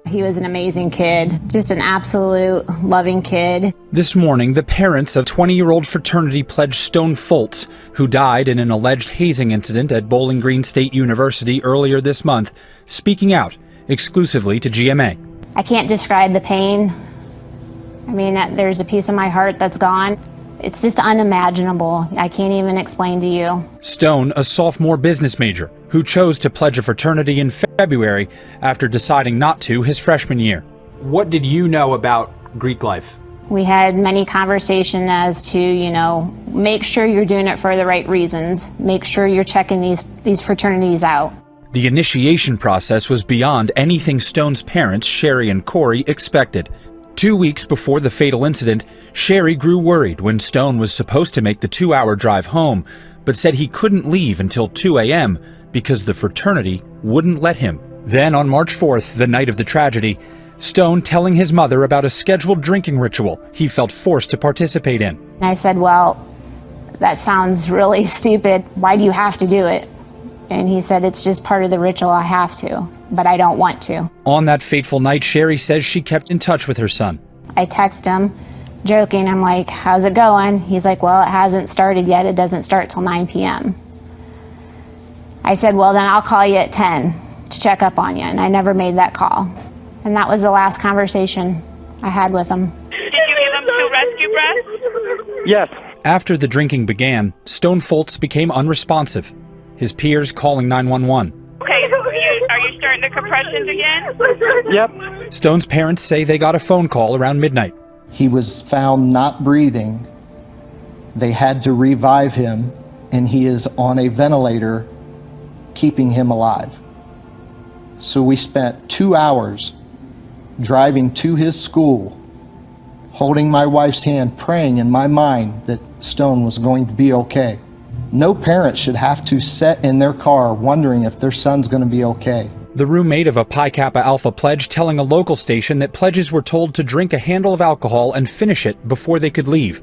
He was an amazing kid, just an absolute loving kid. This morning, the parents of 20-year-old fraternity pledge Stone Fultz, who died in an alleged hazing incident at Bowling Green State University earlier this month, speaking out exclusively to GMA. I can't describe the pain. I mean, there's a piece of my heart that's gone. It's just unimaginable. I can't even explain to you. Stone, a sophomore business major, who chose to pledge a fraternity in February after deciding not to his freshman year. What did you know about Greek life? We had many conversations as to, make sure you're doing it for the right reasons. Make sure you're checking these fraternities out. The initiation process was beyond anything Stone's parents, Sherry and Corey, expected. 2 weeks before the fatal incident, Sherry grew worried when Stone was supposed to make the 2-hour drive home, but said he couldn't leave until 2 a.m. because the fraternity wouldn't let him. Then on March 4th, the night of the tragedy, Stone telling his mother about a scheduled drinking ritual he felt forced to participate in. And I said, well, that sounds really stupid. Why do you have to do it? And he said, it's just part of the ritual. I have to, but I don't want to. On that fateful night, Sherry says she kept in touch with her son. I text him, joking. I'm like, how's it going? He's like, well, it hasn't started yet. It doesn't start till 9 p.m. I said, well, then I'll call you at 10 to check up on you. And I never made that call. And that was the last conversation I had with him. Did you give him 2 rescue breaths? Yes. After the drinking began, Stone Fultz became unresponsive, his peers calling 911. Okay, are you starting the compressions again? Yep. Stone's parents say they got a phone call around midnight. He was found not breathing. They had to revive him, and he is on a ventilator, keeping him alive. So we spent 2 hours driving to his school, holding my wife's hand, praying in my mind that Stone was going to be okay. No parent should have to sit in their car wondering if their son's going to be okay. The roommate of a Pi Kappa Alpha pledge telling a local station that pledges were told to drink a handle of alcohol and finish it before they could leave.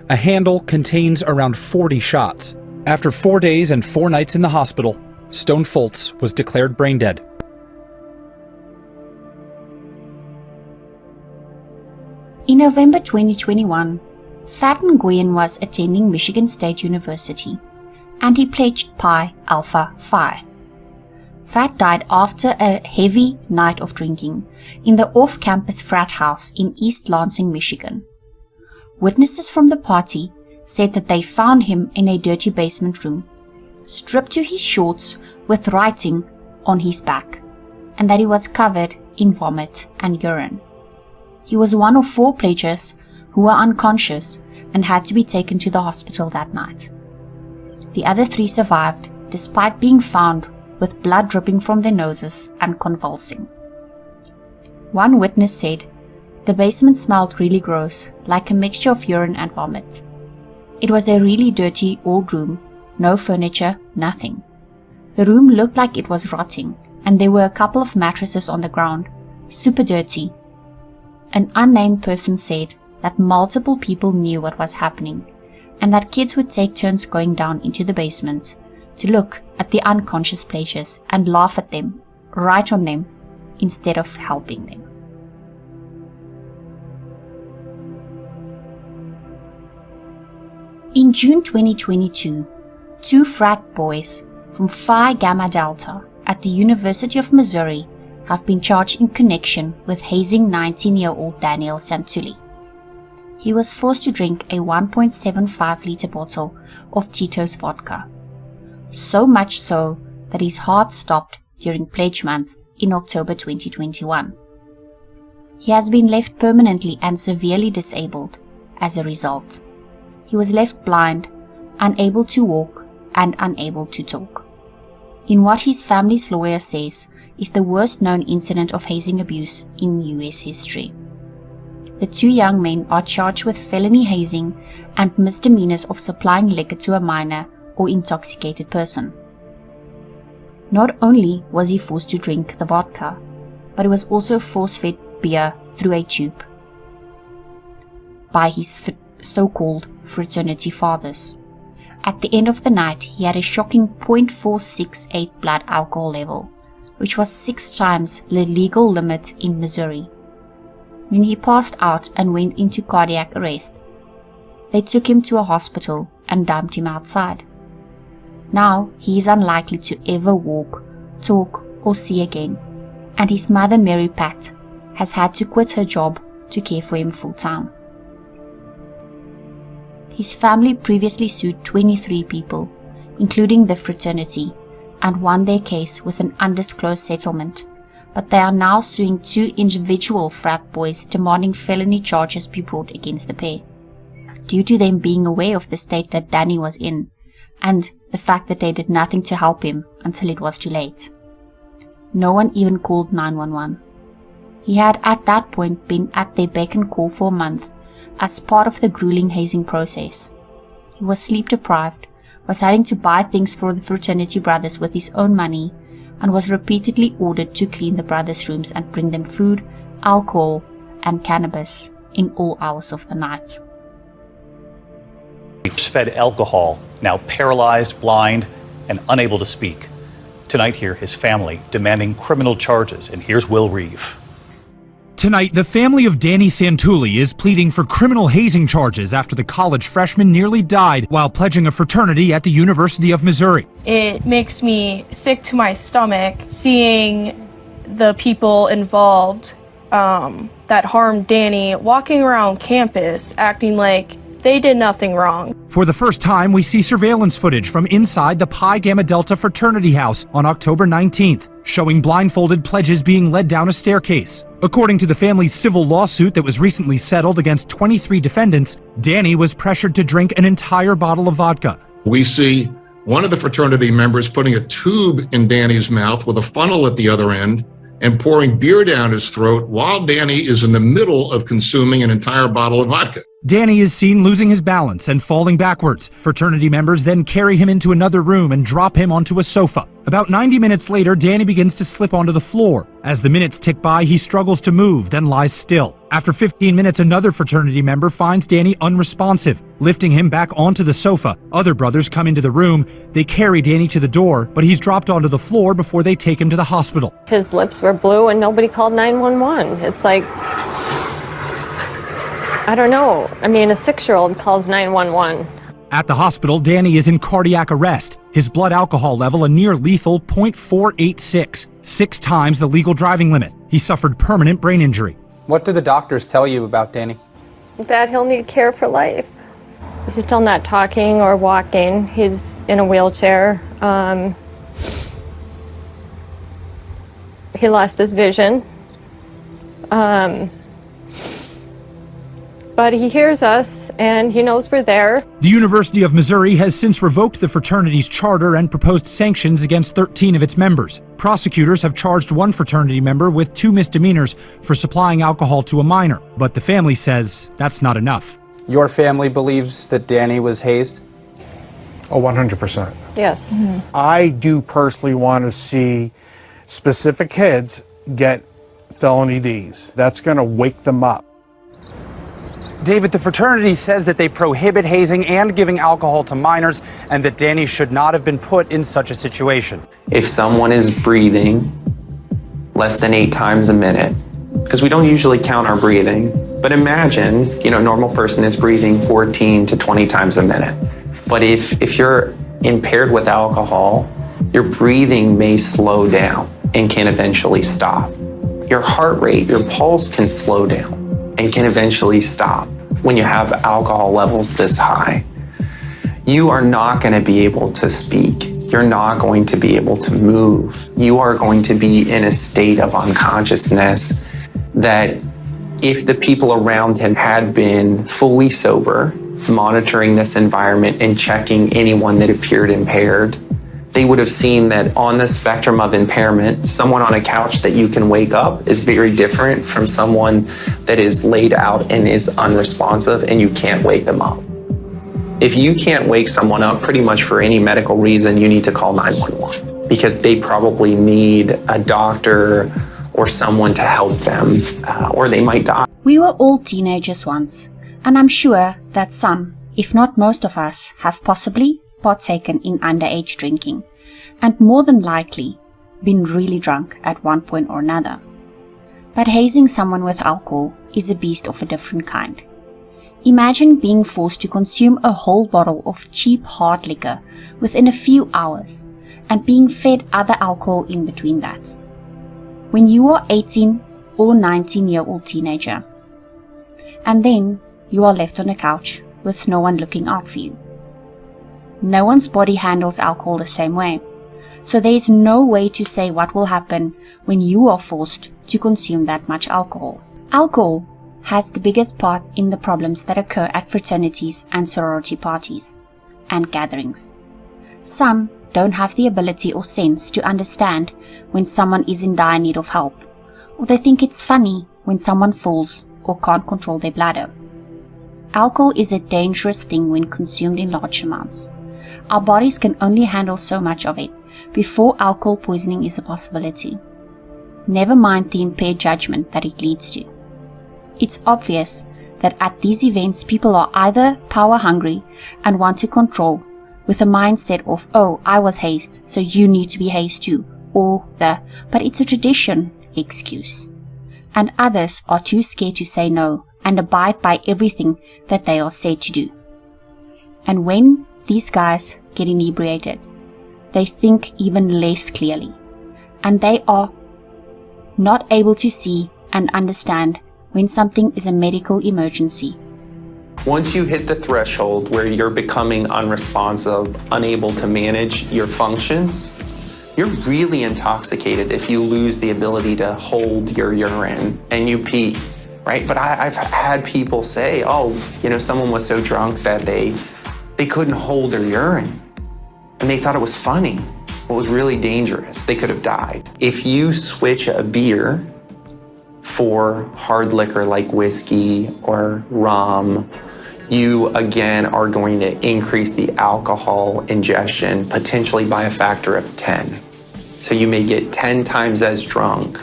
A handle contains around 40 shots. After 4 days and 4 nights in the hospital, Stone Foltz was declared brain dead. In November 2021, Fat Nguyen was attending Michigan State University, and he pledged Pi Alpha Phi. Fat died after a heavy night of drinking in the off-campus frat house in East Lansing, Michigan. Witnesses from the party said that they found him in a dirty basement room, stripped to his shorts with writing on his back, and that he was covered in vomit and urine. He was one of 4 pledgers who were unconscious and had to be taken to the hospital that night. The other 3 survived despite being found with blood dripping from their noses and convulsing. One witness said, "The basement smelled really gross, like a mixture of urine and vomit. It was a really dirty old room, no furniture, nothing. The room looked like it was rotting, and there were a couple of mattresses on the ground, super dirty." An unnamed person said that multiple people knew what was happening, and that kids would take turns going down into the basement to look at the unconscious pledgers and laugh at them, write on them, instead of helping them. In June 2022, 2 frat boys from Phi Gamma Delta at the University of Missouri have been charged in connection with hazing 19-year-old Daniel Santulli. He was forced to drink a 1.75-liter bottle of Tito's vodka, so much so that his heart stopped during Pledge Month in October 2021. He has been left permanently and severely disabled as a result. He was left blind, unable to walk, and unable to talk. In what his family's lawyer says is the worst known incident of hazing abuse in US history. The 2 young men are charged with felony hazing and misdemeanors of supplying liquor to a minor or intoxicated person. Not only was he forced to drink the vodka, but he was also force-fed beer through a tube by his so-called fraternity fathers. At the end of the night, he had a shocking 0.468 blood alcohol level, which was 6 times the legal limit in Missouri. When he passed out and went into cardiac arrest, they took him to a hospital and dumped him outside. Now he is unlikely to ever walk, talk, or see again, and his mother, Mary Pat, has had to quit her job to care for him full-time. His family previously sued 23 people, including the fraternity, and won their case with an undisclosed settlement, but they are now suing 2 individual frat boys demanding felony charges be brought against the pair, due to them being aware of the state that Danny was in, and the fact that they did nothing to help him until it was too late. No one even called 911. He had at that point been at their beck and call for a month as part of the grueling hazing process. He was sleep deprived, was having to buy things for the fraternity brothers with his own money, and was repeatedly ordered to clean the brothers' rooms and bring them food, alcohol, and cannabis in all hours of the night. Fed alcohol, now paralyzed, blind, and unable to speak. Tonight here, his family demanding criminal charges, and here's Will Reeve. Tonight, the family of Danny Santulli is pleading for criminal hazing charges after the college freshman nearly died while pledging a fraternity at the University of Missouri. It makes me sick to my stomach seeing the people involved that harmed Danny walking around campus acting like they did nothing wrong. For the first time, we see surveillance footage from inside the Pi Gamma Delta fraternity house on October 19th, showing blindfolded pledges being led down a staircase. According to the family's civil lawsuit that was recently settled against 23 defendants, Danny was pressured to drink an entire bottle of vodka. We see one of the fraternity members putting a tube in Danny's mouth with a funnel at the other end and pouring beer down his throat while Danny is in the middle of consuming an entire bottle of vodka. Danny is seen losing his balance and falling backwards. Fraternity members then carry him into another room and drop him onto a sofa. About 90 minutes later, Danny begins to slip onto the floor. As the minutes tick by, he struggles to move, then lies still. After 15 minutes, another fraternity member finds Danny unresponsive, lifting him back onto the sofa. Other brothers come into the room. They carry Danny to the door, but he's dropped onto the floor before they take him to the hospital. His lips were blue and nobody called 911. It's like, I don't know. I mean, a 6-year-old calls 911. At the hospital, Danny is in cardiac arrest. His blood alcohol level a near lethal 0.486, 6 times the legal driving limit. He suffered permanent brain injury. What do the doctors tell you about Danny? That he'll need care for life. He's still not talking or walking. He's in a wheelchair. He lost his vision. But he hears us and he knows we're there. The University of Missouri has since revoked the fraternity's charter and proposed sanctions against 13 of its members. Prosecutors have charged one fraternity member with 2 misdemeanors for supplying alcohol to a minor, but the family says that's not enough. Your family believes that Danny was hazed? Oh, 100%. Yes. I do personally want to see specific kids get felony Ds. That's going to wake them up. David, the fraternity says that they prohibit hazing and giving alcohol to minors, and that Danny should not have been put in such a situation. If someone is breathing less than 8 times a minute, because we don't usually count our breathing, but imagine, a normal person is breathing 14 to 20 times a minute. But if you're impaired with alcohol, your breathing may slow down and can eventually stop. Your heart rate, your pulse can slow down and can eventually stop when you have alcohol levels this high. You are not going to be able to speak. You're not going to be able to move. You are going to be in a state of unconsciousness that if the people around him had been fully sober, monitoring this environment and checking anyone that appeared impaired, they would have seen that on the spectrum of impairment, someone on a couch that you can wake up is very different from someone that is laid out and is unresponsive and you can't wake them up. If you can't wake someone up pretty much for any medical reason, you need to call 911 because they probably need a doctor or someone to help them, or they might die. We were all teenagers once, and I'm sure that some, if not most of us, have possibly partaken in underage drinking, and more than likely been really drunk at one point or another. But hazing someone with alcohol is a beast of a different kind. Imagine being forced to consume a whole bottle of cheap hard liquor within a few hours, and being fed other alcohol in between that. When you are 18 or 19-year-old teenager, and then you are left on a couch with no one looking out for you. No one's body handles alcohol the same way, so there is no way to say what will happen when you are forced to consume that much alcohol. Alcohol has the biggest part in the problems that occur at fraternities and sorority parties and gatherings. Some don't have the ability or sense to understand when someone is in dire need of help, or they think it's funny when someone falls or can't control their bladder. Alcohol is a dangerous thing when consumed in large amounts. Our bodies can only handle so much of it before alcohol poisoning is a possibility. Never mind the impaired judgment that it leads to. It's obvious that at these events people are either power hungry and want to control with a mindset of, oh, I was hazed, so you need to be hazed too, or the, but it's a tradition excuse. And others are too scared to say no and abide by everything that they are said to do. And when these guys get inebriated, they think even less clearly, and they are not able to see and understand when something is a medical emergency. Once you hit the threshold where you're becoming unresponsive, unable to manage your functions, you're really intoxicated if you lose the ability to hold your urine and you pee, right? But I've had people say, oh, someone was so drunk that they couldn't hold their urine and they thought it was funny. It was really dangerous. They could have died. If you switch a beer for hard liquor like whiskey or rum you again are going to increase the alcohol ingestion potentially by a factor of 10. So you may get 10 times as drunk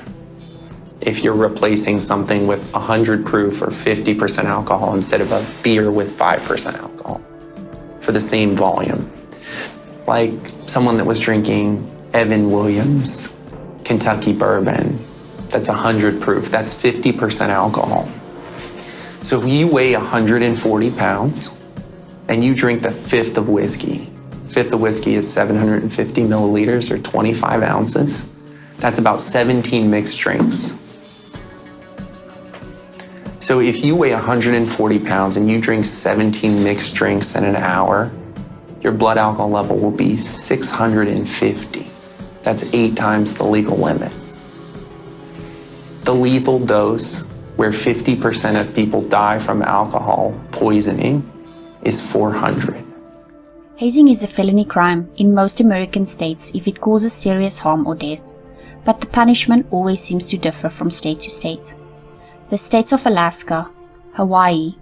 if you're replacing something with 100 proof or 50% alcohol instead of a beer with 5% alcohol for the same volume. Like someone that was drinking Evan Williams Kentucky bourbon, that's 100 proof, that's 50% alcohol. So if you weigh 140 pounds and you drink the fifth of whiskey is 750 milliliters or 25 ounces, that's about 17 mixed drinks. So if you weigh 140 pounds and you drink 17 mixed drinks in an hour, your blood alcohol level will be 650. That's 8 times the legal limit. The lethal dose, where 50% of people die from alcohol poisoning, is 400. Hazing is a felony crime in most American states if it causes serious harm or death, but the punishment always seems to differ from state to state. The states of Alaska, Hawaii,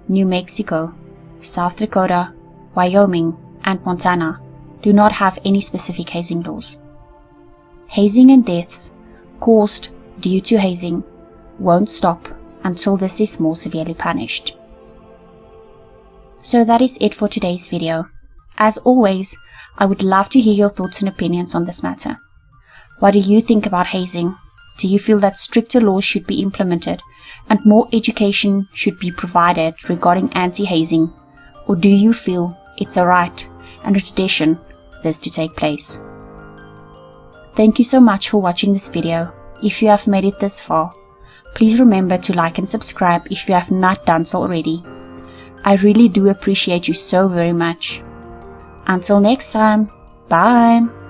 New Mexico, South Dakota, Wyoming, and Montana do not have any specific hazing laws. Hazing and deaths caused due to hazing won't stop until this is more severely punished. So that is it for today's video. As always, I would love to hear your thoughts and opinions on this matter. What do you think about hazing? Do you feel that stricter laws should be implemented and more education should be provided regarding anti-hazing? Or do you feel it's a right and a tradition for this to take place? Thank you so much for watching this video. If you have made it this far, please remember to like and subscribe if you have not done so already. I really do appreciate you so very much. Until next time, bye!